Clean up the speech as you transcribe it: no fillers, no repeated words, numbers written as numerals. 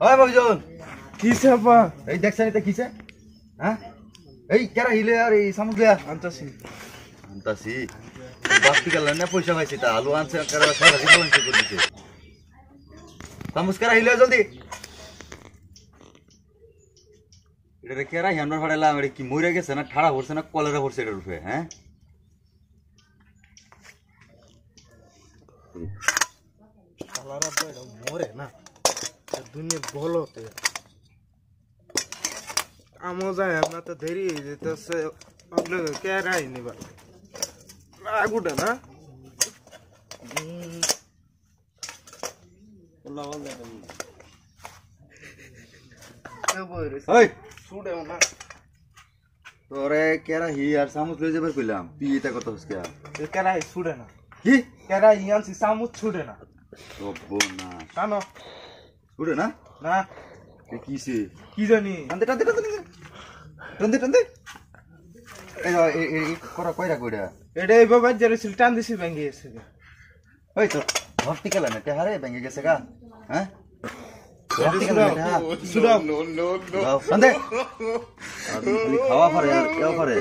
ওই মকজন কিছে আপা এই দেখছেন এটা কিছে হ্যাঁ এই কেরা হিলে আর এই সামুক দেয়া আনতাছি আনতাছি বাস্তি গেলেন না পয়সা পাইছি তা আলু আনছে কেরা সারা জীবন কি করতেছে সামুক কেরা হিলে জলদি এটা কেরা হ্যান্ডার ফাড়াইলাম এটা কি মরে গেছে না ঠাড়া ভরছে না কলেরা ভরছে এটার উপরে হ্যাঁ শালারা তো এটা মরে না দুনিয়া বলতে আমো যায় আপনার তো দেরি হয়ে যেতেছে আপনার কে রাই নিবা আগুটা না তোরে কেরা হি আর সামুচ লয়ে যাবার কইলাম তুই এটা কত হসকে কেরা হি ছুড়ে না কি কেরা হি আনছি সামুচ ছুড়ে না না কানো ছুড়ে না না কিসে কি জানি টানতে টানতে টানতে টানতে টানতে এই করা কইরা কইরা এটা এই বাবা যারে ছিল টান দিছি ভেঙে গেছে ওই তো ভর্তি কেলা না তেহারে ভেঙে গেছে গা হ্যাঁ খাওয়া পারে আর কেউ পারে